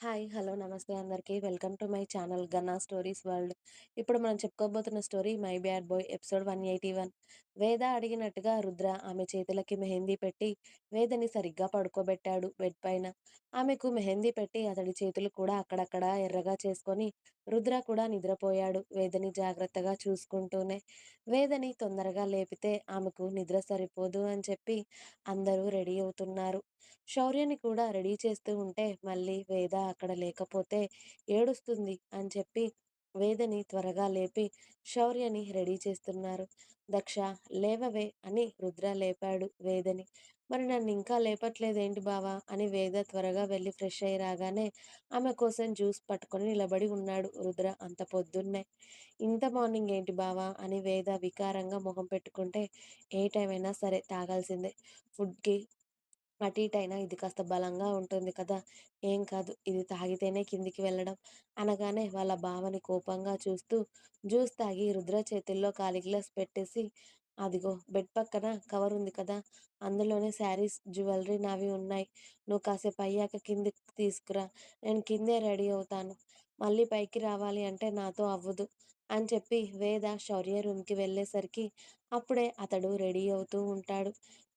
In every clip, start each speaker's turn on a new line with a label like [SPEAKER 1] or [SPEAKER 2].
[SPEAKER 1] Hi. Hello. నమస్తే అందరికీ. Welcome to my channel 'Ganna stories world'. ఇప్పుడు మనం చెప్పుకోబోతున్న story 'my bad boy' episode 181. Veda అడిగినట్టుగా రుద్ర ఆమె చేతులకి మెహందీ పెట్టి వేదని సరిగ్గా పడుకోబెట్టాడు బెడ్ పైన. ఆమెకు మెహందీ పెట్టి అతడి చేతులు కూడా అక్కడక్కడ ఎర్రగా చేసుకొని రుద్ర కూడా నిద్రపోయాడు వేదని జాగ్రత్తగా చూసుకుంటూనే. వేదని తొందరగా లేపితే ఆమెకు నిద్ర సరిపోదు అని చెప్పి అందరూ రెడీ అవుతున్నారు. శౌర్యని కూడా రెడీ చేస్తూ ఉంటే మళ్ళీ వేద అక్కడ లేకపోతే ఏడుస్తుంది అని చెప్పి వేదని త్వరగా లేపి శౌర్యని రెడీ చేస్తున్నారు. దక్ష, లేవవే అని రుద్ర లేపాడు వేదని. మరి నన్ను ఇంకా లేపట్లేదేంటి బావా అని వేద త్వరగా వెళ్ళి ఫ్రెష్ అయ్యి రాగానే ఆమె కోసం జ్యూస్ పట్టుకొని నిలబడి ఉన్నాడు రుద్ర అంత పొద్దున్నే. ఇంత మార్నింగ్ ఏంటి బావా అని వేద వికారంగా మొహం పెట్టుకుంటే, ఏ టైం అయినా సరే తాగాల్సిందే. ఫుడ్కి అటు ఇటైనా ఇది కాస్త బలంగా ఉంటుంది కదా! ఏం కాదు, ఇది తాగితేనే కిందికి వెళ్ళడం అనగానే వాళ్ళ బావని కోపంగా చూస్తూ జ్యూస్ తాగి రుద్ర చేతుల్లో ఖాళీ గ్లాస్ పెట్టేసి, అదిగో బెడ్ పక్కన కవర్ ఉంది కదా! అందులోనే శారీస్, జ్యువెలరీ నావి ఉన్నాయి. నువ్వు కాసేపు అయ్యాక కిందికి తీసుకురా. నేను కిందే రెడీ అవుతాను. మళ్ళీ పైకి రావాలి అంటే నాతో అవ్వదు అని చెప్పి వేద శౌర్య రూమ్‌కి వెళ్ళేసరికి అప్పుడే అతడు రెడీ అవుతూ ఉంటాడు.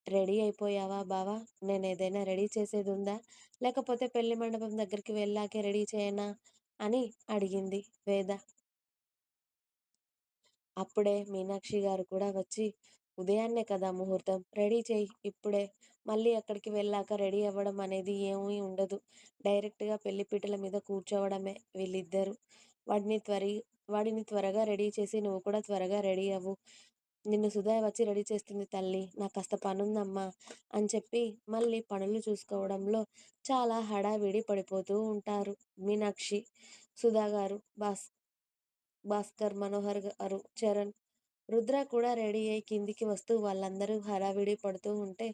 [SPEAKER 1] రెడీ అయిపోయావా బావ? నేనేదైనా రెడీ చేసేదుందా? లేకపోతే పెళ్లి మండపం దగ్గరికి వెళ్ళాకే రెడీ చేయనా? అని అడిగింది వేద. అప్పుడే మీనాక్షి గారు కూడా వచ్చి, ఉదయాన్నే కదా ముహూర్తం, రెడీ చెయ్యి ఇప్పుడే. మళ్ళీ అక్కడికి వెళ్ళాక రెడీ అవ్వడం అనేది ఏమీ ఉండదు. డైరెక్ట్‌గా పెళ్లిపీటల మీద కూర్చోవడమే వీళ్ళిద్దరూ. వాడిని త్వరి వాడిని త్వరగా రెడీ చేసి నువ్వు కూడా త్వరగా రెడీ అవ్వు. నిన్ను సుధా వచ్చి రెడీ చేస్తుంది తల్లి. నాకు కాస్త పనుందమ్మా అని చెప్పి మళ్ళీ పనులు చూసుకోవడంలో చాలా హడావిడి పడిపోతూ ఉంటారు మీనాక్షి, సుధా గారు, భాస్కర్, మనోహర్ గారు, చరణ్. రుద్ర కూడా రెడీ అయ్యి కిందికి వస్తూ వాళ్ళందరూ హడావిడి పడుతూ ఉంటే,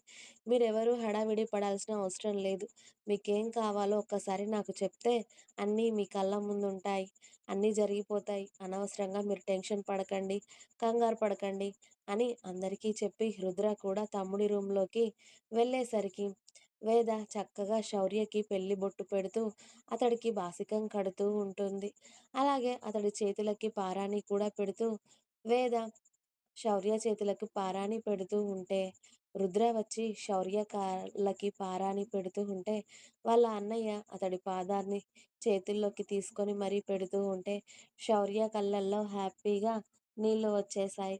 [SPEAKER 1] మీరెవరూ హడావిడి పడాల్సిన అవసరం లేదు. మీకేం కావాలో ఒక్కసారి నాకు చెప్తే అన్నీ మీ కళ్ళ ముందుంటాయి. అన్నీ జరిగిపోతాయి. అనవసరంగా మీరు టెన్షన్ పడకండి, కంగారు పడకండి అని అందరికీ చెప్పి రుద్ర కూడా తమ్ముడి రూమ్‌లోకి వెళ్ళేసరికి వేద చక్కగా శౌర్యకి పెళ్లి బొట్టు పెడుతూ అతడికి బాసికం కడుతూ ఉంటుంది. అలాగే అతడి చేతులకి పారాణి కూడా పెడుతూ వేద శౌర్య చేతులకు పారాణి పెడుతూ ఉంటే, రుద్ర వచ్చి శౌర్య కాళ్ళకి పారాణి పెడుతూ ఉంటే, వాళ్ళ అన్నయ్య అతడి పాదాన్ని చేతుల్లోకి తీసుకొని మరీ పెడుతూ ఉంటే, శౌర్య కళ్ళల్లో హ్యాపీగా నీళ్లు వచ్చేశాయి.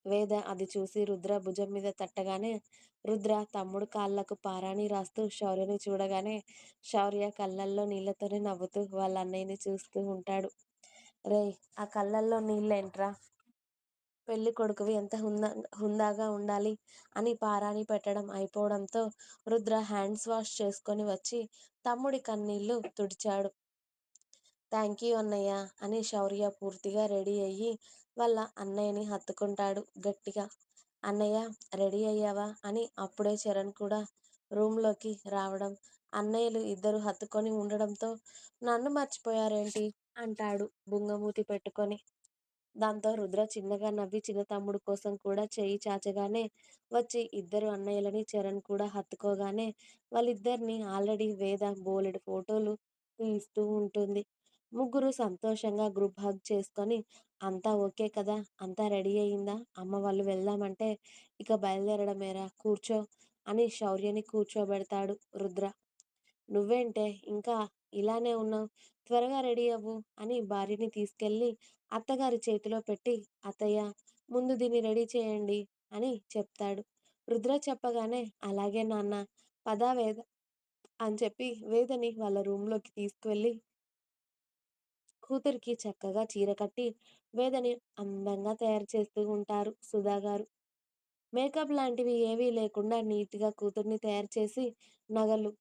[SPEAKER 1] వేద అది చూసి రుద్ర భుజం మీద తట్టగానే, రుద్ర తమ్ముడు కాళ్ళకు పారాణి రాస్తూ శౌర్యని చూడగానే, శౌర్య కళ్ళల్లో నీళ్లతోనే నవ్వుతూ వాళ్ళ అన్నయ్యని చూస్తూ ఉంటాడు. రేయ్! ఆ కళ్ళల్లో నీళ్ళేంట్రా? పెళ్ళికొడుకువి ఎంత హుందాగా ఉండాలి అని పారాణి పెట్టడం అయిపోవడంతో రుద్ర హ్యాండ్స్ వాష్ చేసుకొని వచ్చి తమ్ముడి కన్నీళ్లు తుడిచాడు. థాంక్యూ అన్నయ్య అని శౌర్య పూర్తిగా రెడీ అయ్యి వాళ్ళ అన్నయ్యని హత్తుకుంటాడు గట్టిగా. అన్నయ్య, రెడీ అయ్యావా అని అప్పుడే చరణ్ కూడా రూమ్‌లోకి రావడం, అన్నయ్యలు ఇద్దరు హత్తుకొని ఉండడంతో నన్ను మర్చిపోయారేంటి అంటాడు బుంగమూతి పెట్టుకొని. దాంతో రుద్ర చిన్నగా నవ్వి చిన్న తమ్ముడు కోసం కూడా చెయ్యి చాచగానే వచ్చి ఇద్దరు అన్నయ్యలని చరణ్ కూడా హత్తుకోగానే వాళ్ళిద్దరిని ఆల్రెడీ వేద బోలెడు ఫోటోలు తీస్తూ ఉంటుంది. ముగ్గురు సంతోషంగా గ్రూప్ హగ్ చేసుకొని, అంతా ఓకే కదా, అంతా రెడీ అయిందా, అమ్మ వాళ్ళు వెళ్దామంటే ఇక బయలుదేరడమేరా, కూర్చో అని శౌర్యని కూర్చోబెడతాడు రుద్ర. నువ్వేంటే ఇంకా ఇలానే ఉన్నావు, త్వరగా రెడీ అవ్వు అని భార్యని తీసుకెళ్ళి అత్తగారి చేతిలో పెట్టి, అత్తయ్య, ముందు దీన్ని రెడీ చేయండి అని చెప్తాడు. రుద్ర చెప్పగానే, అలాగే నాన్న, పద వేద అని చెప్పి వేదని వాళ్ళ రూమ్‌లోకి తీసుకువెళ్ళి కూతురికి చక్కగా చీర కట్టి వేదని అందంగా తయారు చేస్తూ ఉంటారు సుధా గారు. మేకప్ లాంటివి ఏవీ లేకుండా నీట్‌గా కూతుర్ని తయారు చేసి నగలు,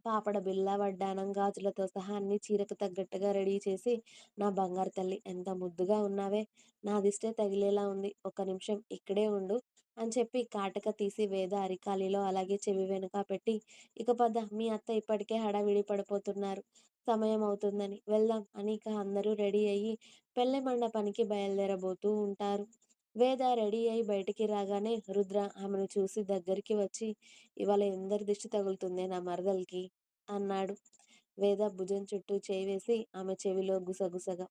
[SPEAKER 1] పాపడ బిళ్ళ, వడ్డానం, గాజులతో సహా అన్నీ చీరకు తగ్గట్టుగా రెడీ చేసి, నా బంగారు తల్లి ఎంత ముద్దుగా ఉన్నావే! నా దిష్టే తగిలేలా ఉంది. ఒక్క నిమిషం ఇక్కడే ఉండు అని చెప్పి కాటుక తీసి వేద అరికాలిలో అలాగే చెవి వెనుక పెట్టి, ఇక పద, మీ అత్త ఇప్పటికే హడావిడి పడిపోతున్నారు. సమయం అవుతుందని వెళ్దాం అని ఇక అందరూ రెడీ అయ్యి పెళ్లి మండపానికి బయలుదేరబోతూ ఉంటారు. వేద రెడీ అయి బయటికి రాగానే రుద్ర ఆమెను చూసి దగ్గరికి వచ్చి, ఇవాళ ఎందరి దిష్టి తగులుతుందే నా మరదలికి అన్నాడు. వేద భుజం చుట్టూ చేయి వేసి ఆమె చెవిలో గుసగుసగా.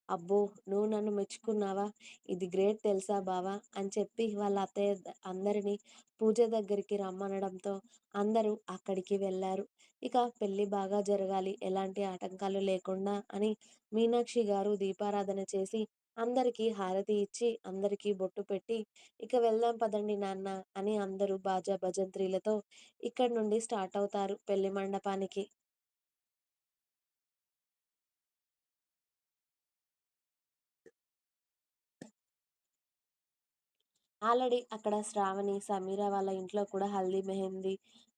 [SPEAKER 1] అబ్బో! నువ్వు నన్ను మెచ్చుకున్నావా? ఇది గ్రేట్ తెలుసా బావా! అని చెప్పి వాళ్ళ అత్తయ్య అందరిని పూజ దగ్గరికి రమ్మనడంతో అందరూ అక్కడికి వెళ్లారు. ఇక పెళ్లి బాగా జరగాలి, ఎలాంటి ఆటంకాలు లేకుండా అని మీనాక్షి గారు దీపారాధన చేసి అందరికీ హారతి ఇచ్చి, అందరికీ బొట్టు పెట్టి, ఇక వెళ్దాం పదండి నాన్న అని అందరూ బాజా భజంత్రీలతో ఇక్కడి నుండి స్టార్ట్ అవుతారు పెళ్లి మండపానికి. ఆల్రెడీ అక్కడ శ్రావణి, సమీర వాళ్ళ ఇంట్లో కూడా హల్దీ, మెహందీ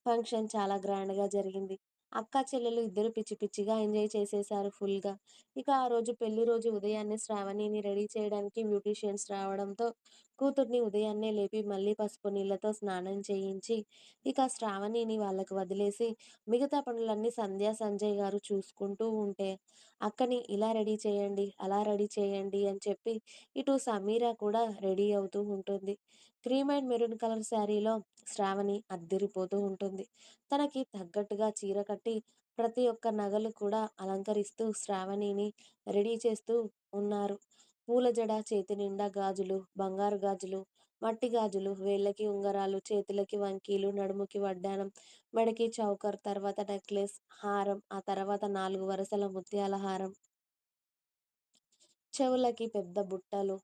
[SPEAKER 1] ఫంక్షన్ చాలా గ్రాండ్‌గా జరిగింది. అక్కా చెల్లెలు ఇద్దరు పిచ్చి పిచ్చిగా ఎంజాయ్ చేసేశారు ఫుల్‌గా. ఇక ఆ రోజు పెళ్లి రోజు ఉదయాన్నే శ్రావణిని రెడీ చేయడానికి బ్యూటీషియన్స్ రావడంతో కూతుర్ని ఉదయాన్నే లేపి మళ్ళీ పసుపు నీళ్లతో స్నానం చేయించి, ఇక శ్రావణిని వాళ్ళకి వదిలేసి మిగతా పనులన్నీ సంధ్య, సంజయ్ గారు చూసుకుంటూ ఉంటే, అక్కని ఇలా రెడీ చేయండి, అలా రెడీ చేయండి అని చెప్పి ఇటు సమీర కూడా రెడీ అవుతూ ఉంటుంది. క్రీమ్ అండ్ మెరూన్ కలర్ శారీలో శ్రావణి అద్దిరిపోతూ ఉంటుంది. తనకి తగ్గట్టుగా చీర కట్టి ప్రతి ఒక్క నగలు కూడా అలంకరిస్తూ శ్రావణిని రెడీ చేస్తూ ఉన్నారు. పూల జడ, చేతి నిండా గాజులు, బంగారు గాజులు, మట్టి గాజులు, వేళ్ళకి ఉంగరాలు, చేతులకి వంకీలు, నడుముకి వడ్డానం, మెడకి చౌకర్, తర్వాత నెక్లెస్, హారం, ఆ తర్వాత 4 వరసల ముత్యాల హారం, చెవులకి పెద్ద బుట్టలు,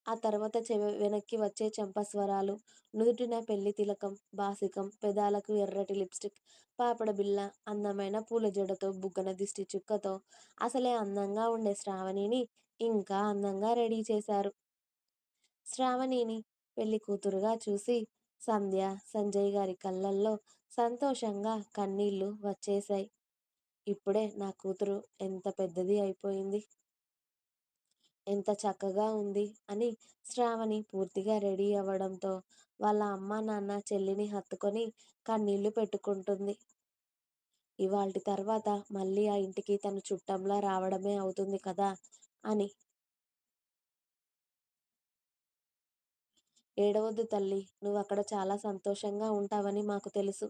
[SPEAKER 1] ఆ తర్వాత వెనక్కి వచ్చే చంపస్వరాలు, నుదుటిన పెళ్లి తిలకం, బాసికం, పెదాలకు ఎర్రటి లిప్‌స్టిక్, పాపడ బిళ్ళ, అందమైన పూల జడతో, బుగ్గన దిష్టి చుక్కతో అసలే అందంగా ఉండే శ్రావణిని ఇంకా అందంగా రెడీ చేశారు. శ్రావణిని పెళ్లి కూతురుగా చూసి సంధ్య, సంజయ్ గారి కళ్ళల్లో సంతోషంగా కన్నీళ్లు వచ్చేశాయి. ఇప్పుడే నా కూతురు ఎంత పెద్దది అయిపోయింది. ఎంత చక్కగా ఉంది అని శ్రావణి పూర్తిగా రెడీ అవ్వడంతో వాళ్ళ అమ్మా నాన్న చెల్లిని హత్తుకొని కన్నీళ్లు పెట్టుకుంటుంది. ఇవాల్టి తర్వాత మళ్ళీ ఆ ఇంటికి తను చుట్టంలా రావడమే అవుతుంది కదా అని. ఏడవద్దు తల్లి, నువ్వక్కడ చాలా సంతోషంగా ఉంటావని మాకు తెలుసు.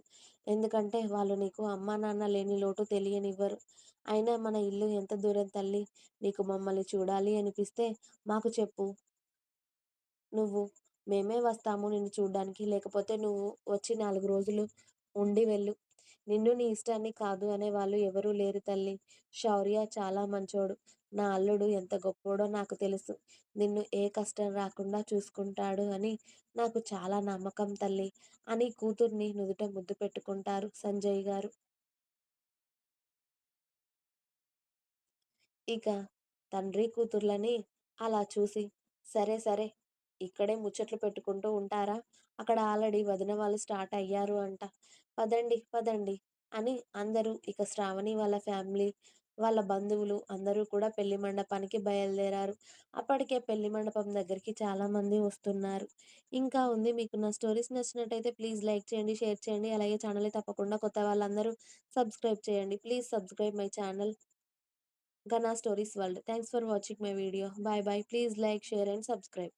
[SPEAKER 1] ఎందుకంటే వాళ్ళు నీకు అమ్మా నాన్న లేని లోటు తెలియనివ్వరు. అయినా మన ఇల్లు ఎంత దూరం తల్లి, నీకు మమ్మల్ని చూడాలి అనిపిస్తే మాకు చెప్పు. నువ్వు మేమే వస్తాము నిన్ను చూడ్డానికి. లేకపోతే నువ్వు వచ్చి 4 రోజులు ఉండి వెళ్ళు. నిన్ను నీ ఇష్టాన్ని కాదు అనేవాళ్ళు ఎవరూ లేరు తల్లి. శౌర్య చాలా మంచోడు. నా అల్లుడు ఎంత గొప్పోడో నాకు తెలుసు. నిన్ను ఏ కష్టం రాకుండా చూసుకుంటాడు అని నాకు చాలా నమ్మకం తల్లి అని కూతుర్ని నుదుట ముద్దు పెట్టుకుంటారు సంజయ్ గారు. ఇక తండ్రి కూతుర్లని అలా చూసి, సరే సరే ఇక్కడే ముచ్చట్లు పెట్టుకుంటూ ఉంటారా? అక్కడ ఆల్రెడీ వదిన వాళ్ళు స్టార్ట్ అయ్యారు అంట. పదండి, పదండి అని అందరూ ఇక శ్రావణి వాళ్ళ ఫ్యామిలీ, వాళ్ళ బంధువులు అందరూ కూడా పెళ్లి మండపానికి బయలుదేరారు. అప్పటికే పెళ్లి మండపం దగ్గరికి చాలామంది వస్తున్నారు. ఇంకా ఉంది. మీకు నా స్టోరీస్ నచ్చినట్టయితే ప్లీజ్ లైక్ చేయండి, షేర్ చేయండి. అలాగే ఛానల్‌ని తప్పకుండా కొత్త వాళ్ళందరూ సబ్స్క్రైబ్ చేయండి. Please subscribe my channel. Ghana Stories World. Thanks for watching my video. Bye bye. Please like, share and subscribe.